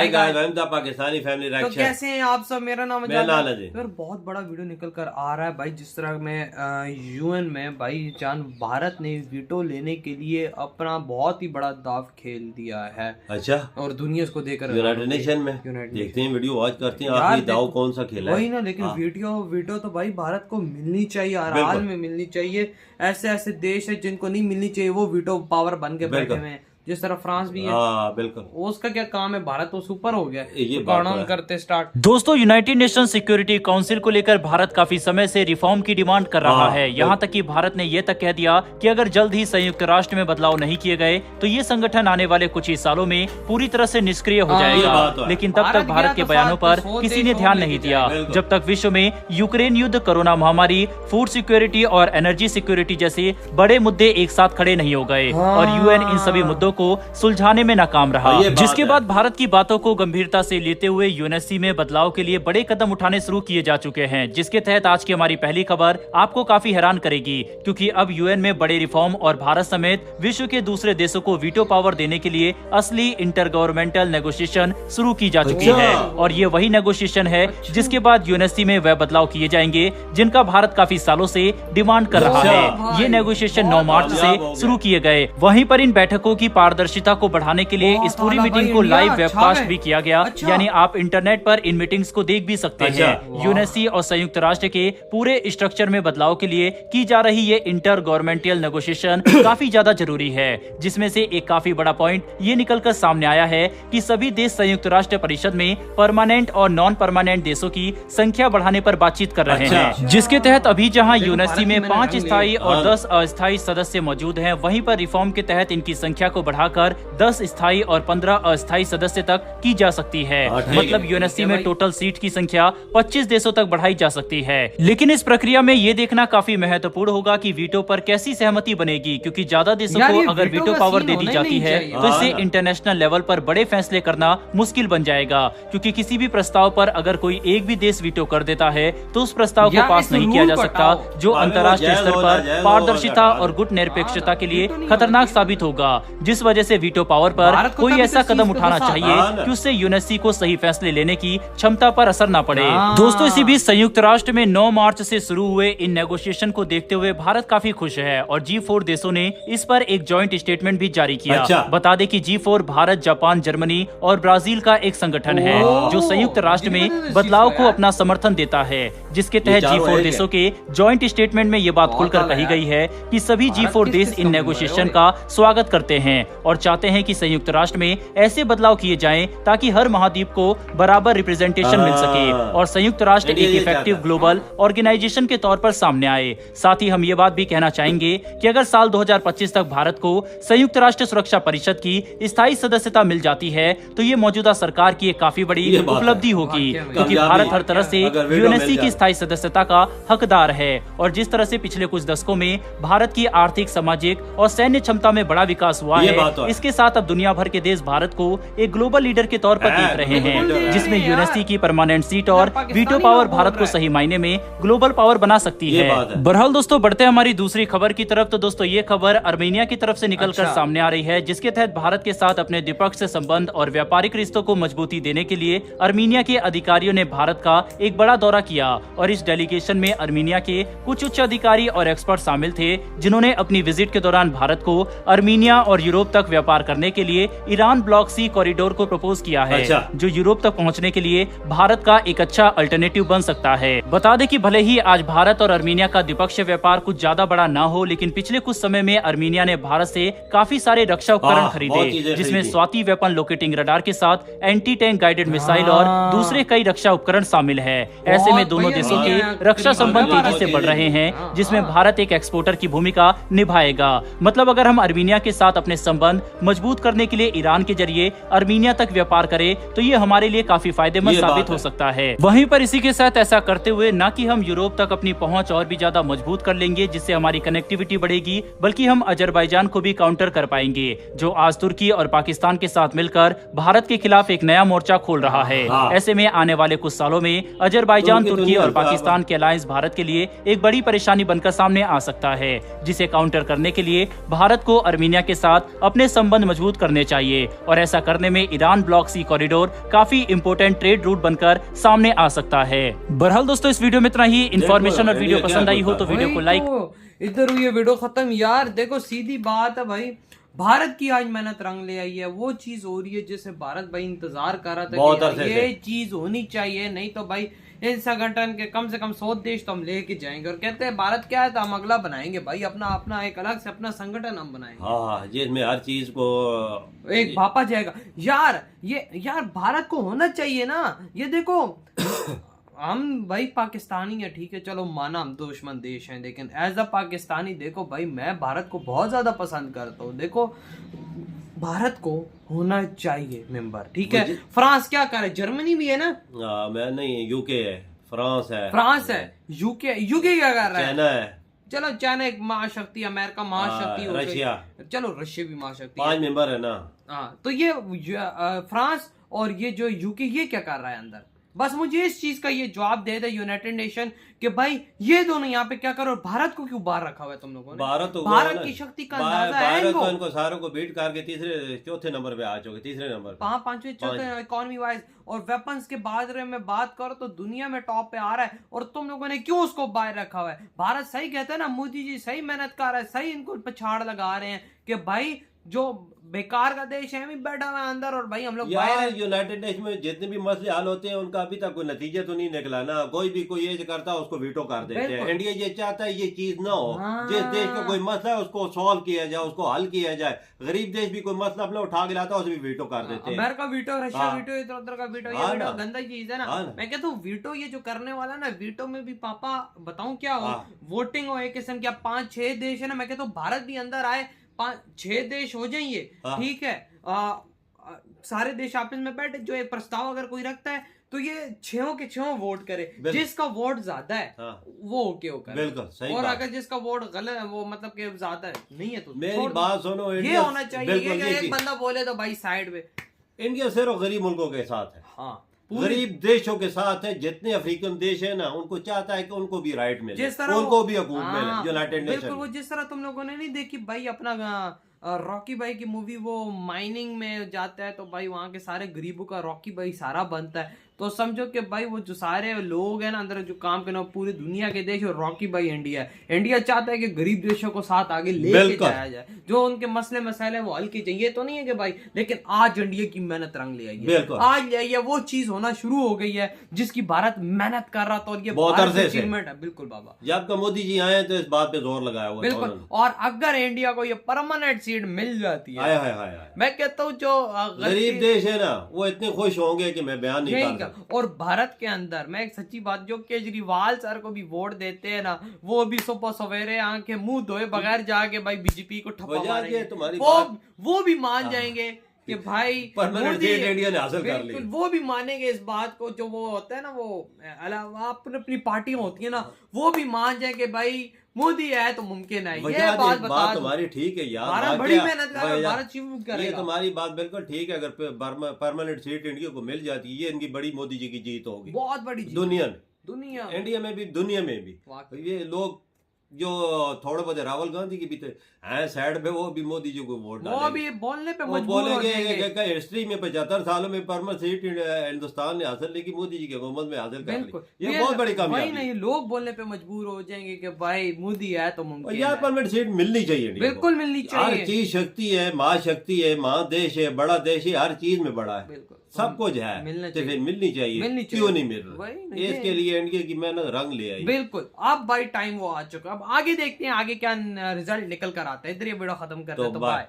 Pakistani family तो reaction. कैसे हैं आप सब? मेरा नाम है यार बहुत बड़ा वीडियो निकल कर आ रहा है भाई। जिस तरह में यूएन में भाई जान भारत ने वीटो लेने के लिए अपना बहुत ही बड़ा दाव खेल दिया है। अच्छा, और दुनिया इसको देखकर यूनाइटेड नेशन में देखते हैं, वीडियो वॉच करते हैं, आखिरी दाव कौन सा खेला वही ना। लेकिन वीटो तो भाई भारत को मिलनी चाहिए, हर हाल में मिलनी चाहिए। ऐसे ऐसे देश है जिनको नहीं मिलनी चाहिए, वो वीटो पावर बन के बैठे हुए हैं। जिस तरह फ्रांस भी है, बिल्कुल। उसका क्या काम है? भारत तो सुपर हो गया। ये तो कानून करते स्टार्ट। दोस्तों, यूनाइटेड नेशन सिक्योरिटी काउंसिल को लेकर भारत काफी समय से रिफॉर्म की डिमांड कर रहा है। यहाँ तक कि भारत ने ये तक कह दिया कि अगर जल्द ही संयुक्त राष्ट्र में बदलाव नहीं किए गए तो ये संगठन आने वाले कुछ ही सालों में पूरी तरह से निष्क्रिय हो जाएगा। लेकिन तब तक भारत के बयानों पर किसी ने ध्यान नहीं दिया, जब तक विश्व में यूक्रेन युद्ध, कोरोना महामारी, फूड सिक्योरिटी और एनर्जी सिक्योरिटी जैसे बड़े मुद्दे एक साथ खड़े नहीं हो गए और यूएन इन सभी मुद्दों को सुलझाने में नाकाम रहा। जिसके बाद भारत की बातों को गंभीरता से लेते हुए यूएनएससी में बदलाव के लिए बड़े कदम उठाने शुरू किए जा चुके हैं। जिसके तहत आज की हमारी पहली खबर आपको काफी हैरान करेगी, क्योंकि अब यूएन में बड़े रिफॉर्म और भारत समेत विश्व के दूसरे देशों को वीटो पावर देने के लिए असली इंटर गवर्नमेंटल नेगोशिएशन शुरू की जा चुकी है। और ये वही नेगोशिएशन है जिसके बाद यूएनएससी में वह बदलाव किए जाएंगे जिनका भारत काफी सालों से डिमांड कर रहा है। ये नेगोशिएशन 9 मार्च से शुरू किए गए। वहीं पर इन बैठकों की पारदर्शिता को बढ़ाने के लिए इस पूरी मीटिंग को लाइव वेबकास्ट भी किया गया। यानी आप इंटरनेट पर इन मीटिंग्स को देख भी सकते हैं। यूएनएससी और संयुक्त राष्ट्र के पूरे स्ट्रक्चर में बदलाव के लिए की जा रही ये इंटर गवर्नमेंटल नेगोशिएशन काफी ज्यादा जरूरी है। जिसमें से एक काफी बड़ा पॉइंट ये निकलकर सामने आया है कि सभी देश संयुक्त राष्ट्र परिषद में परमानेंट और नॉन परमानेंट देशों की संख्या बढ़ाने पर बातचीत कर रहे हैं। जिसके तहत अभी जहां यूएनएससी में 5 स्थायी और 10 अस्थायी सदस्य मौजूद हैं, वहीं पर रिफॉर्म के तहत इनकी संख्या को बढ़ाकर 10 स्थायी और 15 अस्थायी सदस्य तक की जा सकती है। मतलब यूएनएससी में टोटल सीट की संख्या 25 देशों तक बढ़ाई जा सकती है। लेकिन इस प्रक्रिया में ये देखना काफी महत्वपूर्ण होगा कि वीटो पर कैसी सहमति बनेगी, क्योंकि ज्यादा देशों को अगर वीटो पावर दे दी जाती है तो इससे इंटरनेशनल लेवल पर बड़े फैसले करना मुश्किल बन जाएगा। क्योंकि किसी भी प्रस्ताव पर अगर कोई एक भी देश वीटो कर देता है तो उस प्रस्ताव को पास नहीं किया जा सकता, जो अंतर्राष्ट्रीय स्तर पर पारदर्शिता और गुट निरपेक्षता के लिए खतरनाक साबित होगा। जिस वजह से वीटो पावर पर कोई ऐसा कदम उठाना चाहिए कि उससे यूएनएससी को सही फैसले लेने की क्षमता पर असर न पड़े। दोस्तों, इसी बीच संयुक्त राष्ट्र में 9 मार्च से शुरू हुए इन नेगोशिएशन को देखते हुए भारत काफी खुश है और G4 देशों ने इस पर एक जॉइंट स्टेटमेंट भी जारी किया। बता दें कि G4 भारत, जापान, जर्मनी और ब्राजील का एक संगठन है जो संयुक्त राष्ट्र में बदलाव को अपना समर्थन देता है। जिसके तहत G4 देशों के जॉइंट स्टेटमेंट में ये बात खुलकर कही गई है कि सभी G4 देश इन नेगोशिएशन का स्वागत करते हैं और चाहते हैं कि संयुक्त राष्ट्र में ऐसे बदलाव किए जाएं ताकि हर महाद्वीप को बराबर रिप्रेजेंटेशन मिल सके और संयुक्त राष्ट्र एक इफेक्टिव ग्लोबल ऑर्गेनाइजेशन के तौर पर सामने आए। साथ ही हम ये बात भी कहना चाहेंगे कि अगर साल 2025 तक भारत को संयुक्त राष्ट्र सुरक्षा परिषद की स्थायी सदस्यता मिल जाती है तो ये मौजूदा सरकार की एक काफी बड़ी उपलब्धि होगी, क्योंकि भारत हर तरह से यूएनएससी की स्थायी सदस्यता का हकदार है। और जिस तरह से पिछले कुछ दशकों में भारत की आर्थिक, सामाजिक और सैन्य क्षमता में बड़ा विकास हुआ है, इसके साथ अब दुनिया भर के देश भारत को एक ग्लोबल लीडर के तौर पर देख रहे हैं, जिसमें यूएनएससी की परमानेंट सीट और वीटो पावर भारत को सही मायने में ग्लोबल पावर बना सकती है। बहरहाल दोस्तों, बढ़ते हैं हमारी दूसरी खबर की तरफ। तो दोस्तों, ये खबर अर्मेनिया की तरफ से निकलकर सामने आ रही है, जिसके तहत भारत के साथ अपने द्विपक्षीय संबंध और व्यापारिक रिश्तों को मजबूती देने के लिए अर्मेनिया के अधिकारियों ने भारत का एक बड़ा दौरा किया। और इस डेलीगेशन में अर्मेनिया के कुछ उच्च अधिकारी और एक्सपर्ट शामिल थे, जिन्होंने अपनी विजिट के दौरान भारत को अर्मेनिया और यूरोप तक व्यापार करने के लिए ईरान ब्लॉक सी कॉरिडोर को प्रपोज किया है, जो यूरोप तक पहुंचने के लिए भारत का एक अच्छा अल्टरनेटिव बन सकता है। बता दें कि भले ही आज भारत और अर्मेनिया का द्विपक्षीय व्यापार कुछ ज्यादा बड़ा ना हो, लेकिन पिछले कुछ समय में अर्मेनिया ने भारत से काफी सारे रक्षा उपकरण खरीदे, जिसमें स्वाति वेपन लोकेटिंग रडार के साथ एंटी टैंक गाइडेड मिसाइल और दूसरे कई रक्षा उपकरण शामिल है। ऐसे में दोनों देशों के रक्षा संबंध तेजी से बढ़ रहे हैं, जिसमें भारत एक एक्सपोर्टर की भूमिका निभाएगा। मतलब अगर हम अर्मेनिया के साथ अपने संबंध मजबूत करने के लिए ईरान के जरिए अर्मेनिया तक व्यापार करें तो ये हमारे लिए काफी फायदेमंद साबित हो सकता है। वहीं पर इसी के साथ ऐसा करते हुए न कि हम यूरोप तक अपनी पहुंच और भी ज्यादा मजबूत कर लेंगे जिससे हमारी कनेक्टिविटी बढ़ेगी, बल्कि हम अजरबैजान को भी काउंटर कर पाएंगे, जो आज तुर्की और पाकिस्तान के साथ मिलकर भारत के खिलाफ एक नया मोर्चा खोल रहा है। ऐसे में आने वाले कुछ सालों में अजरबैजान, तुर्की और पाकिस्तान के अलायंस भारत के लिए एक बड़ी परेशानी बनकर सामने आ सकता है, जिसे काउंटर करने के लिए भारत को अर्मेनिया के साथ अपने संबंध मजबूत करने चाहिए और ऐसा करने में ईरान ब्लॉक सी कॉरिडोर काफी इंपोर्टेंट ट्रेड रूट बनकर सामने आ सकता है। बहरहाल दोस्तों, इस वीडियो में इतना ही। इन्फॉर्मेशन और वीडियो पसंद आई हो तो वीडियो को लाइक। इधर हुई है वीडियो खत्म। यार देखो सीधी बात है भाई, भारत की आज मेहनत रंग ले आई है। वो चीज हो रही है जिसे भारत भाई इंतजार कर रहा था कि ये चीज होनी चाहिए, नहीं तो भाई इन संगठन के कम से कम 100 देश तो हम लेके जाएंगे। और कहते हैं भारत क्या है तो हम अगला बनाएंगे भाई, अपना अपना एक अलग से अपना संगठन हम बनाएंगे। हाँ, जिसमें हर चीज को एक भापा जाएगा। यार भारत को होना चाहिए ना। ये देखो हम भाई पाकिस्तानी है, ठीक है, चलो माना हम दुश्मन देश हैं, लेकिन एज अ पाकिस्तानी देखो भाई मैं भारत को बहुत ज्यादा पसंद करता हूँ। देखो भारत को होना चाहिए मेंबर, ठीक है। फ्रांस क्या करे, जर्मनी भी है ना। मैं नहीं, यूके है, फ्रांस है, यूके क्या कर रहा है, चाइना है। चलो चाइना एक महाशक्ति, अमेरिका महाशक्ति हो रशिया, चलो रशिया भी महाशक्ति, 5 मेंबर है ना। हाँ, तो ये फ्रांस और ये जो यूके ये क्या कर रहा है अंदर। बस मुझे इस चीज का ये जवाब दे दे यूनाइटेड नेशन कि भाई ये दोनों यहाँ पे क्या करो, भारत को क्यों बाहर रखा हुआ है तुम लोगों ने। भारत की शक्ति का अंदाजा है इनको। इनको सारों को बीट करके चौथे नंबर पे आ चुके, तीसरे नंबर पे, पांचवें चौथे इकोनॉमी वाइज और वेपन्स के बारे में बात करो तो दुनिया में टॉप पे आ रहा है। और तुम लोगों ने क्यों उसको बाहर रखा हुआ है। भारत सही कहता है ना, मोदी जी सही मेहनत कर रहा है, सही इनको पछाड़ लगा रहे हैं कि भाई जो बेकार का देश है भी बैठा हुआ है अंदर और भाई हम लोग यार यूनाइटेड नेशन में जितने भी मसले हल होते हैं उनका अभी तक कोई नतीजा तो नहीं निकला ना। कोई भी कोई ये करता है उसको वीटो कर देते हैं। इंडिया ये चाहता है ये चीज ना हो। जिस देश का कोई मसला है उसको सॉल्व किया जाए, उसको हल किया जाए। गरीब देश भी कोई मसला अपना उठा के लाता है उसे भी वीटो कर देते हैं। अमेरिका वीटो, रशिया वीटो, इधर उधर का वीटो, ये वीटो गंदा चीज है ना। मैं कहता हूँ वीटो ये जो करने वाला ना, वीटो में भी पापा बताऊं क्या हो, वोटिंग हो एक किस्म क्या 5-6 देश है ना। मैं कहता हूँ भारत भी अंदर आए, 5-6 देश हो जाएंगे, ठीक है। सारे देश आपस में बैठे, जो एक प्रस्ताव अगर कोई रखता है तो ये 6 के 6 वोट करे। जिसका वोट ज्यादा है वो ओके करे, बिल्कुल सही। और अगर जिसका वोट गलत है वो मतलब कि ज्यादा है नहीं है तो मेरी बात सुनो, ये होना चाहिए। एक बंदा बोले तो भाई साइड में। इंडिया सिर्फ गरीब मुल्कों के साथ है, हाँ, गरीब देशों के साथ है। जितने अफ्रीकन देश है ना उनको चाहता है कि उनको भी राइट मिले, जिस तरह उनको भी हकूक मिले यूनाइटेड नेशन। बिल्कुल, वो जिस तरह तुम लोगों ने नहीं देखी भाई अपना रॉकी भाई की मूवी, वो माइनिंग में जाता है तो भाई वहां के सारे गरीबों का रॉकी भाई सारा बनता है। तो समझो कि भाई वो जो सारे लोग हैं ना अंदर जो काम करना पूरी दुनिया के देश, और रॉकी भाई इंडिया है। इंडिया चाहता है कि गरीब देशों को साथ आगे लेके जाया जाए, जो उनके मसले मसाइले वो हल किए चाहिए। तो नहीं है कि भाई, लेकिन आज इंडिया की मेहनत रंग ले आई है, आज ले आई है। वो चीज होना शुरू हो गई है जिसकी भारत मेहनत कर रहा था, और ये बहुत अचीवमेंट है। बिल्कुल बाबा, जब का मोदी जी आए तो इस बात पे जोर लगाया हुआ। बिल्कुल, और अगर इंडिया को ये परमानेंट सीट मिल जाती है, मैं कहता हूँ जो गरीब देश है ना वो इतने खुश होंगे कि मैं बयान नहीं कर सकता। और भारत के अंदर मैं एक सच्ची बात, जो केजरीवाल सर को भी वोट देते हैं ना, वो भी सुबह सवेरे आंखें मुंह धोए बगैर जाके भाई बीजेपी को ठप्पा मारेंगे। वो भी मान जाएंगे कि भाई इंडिया ने हासिल कर ली। वो भी मानेंगे इस बात को, जो वो होता है ना, वो अपनी पार्टियां होती है ना, वो भी मान जाए कि भाई मोदी है तो मुमकिन है। ये बात तुम्हारी ठीक है यार, भारत बड़ी मेहनत कर रहा है, भारत करेगा। ये तुम्हारी बात बिल्कुल ठीक है। अगर परमानेंट सीट इंडिया को मिल जाती है, ये इनकी बड़ी मोदी जी की जीत होगी, बहुत बड़ी जीत दुनिया इंडिया में भी, दुनिया में भी। ये लोग जो थोड़े बहुत राहुल गांधी की भी है साइड पे, वो भी मोदी जी को वोट डालेंगे। वो भी बोलने पे मजबूर हो जाएंगे। हिस्ट्री में 75 सालों में परमानेंट सीट हिंदुस्तान ने हासिल की, मोदी जी की हुकूमत में हासिल कर ली। ये बहुत बड़ी कामयाबी। नहीं, लोग बोलने पे मजबूर हो जाएंगे कि भाई मोदी है तो मुमकिन है। यार परमानेंट सीट मिलनी चाहिए, बिल्कुल मिलनी चाहिए। हर चीज शक्ति है, महाशक्ति है, महादेश है, बड़ा देश है, हर चीज में बड़ा है, सब कुछ है, तो फिर मिलनी चाहिए। क्यों नहीं मिल रहा? इसके लिए इंडिया की मेहनत रंग ले आई। बिल्कुल, अब भाई टाइम वो आ चुका। अब आगे देखते हैं आगे क्या रिजल्ट निकल कर आता है। इधर ये वीडियो खत्म करते हैं, तो बाय।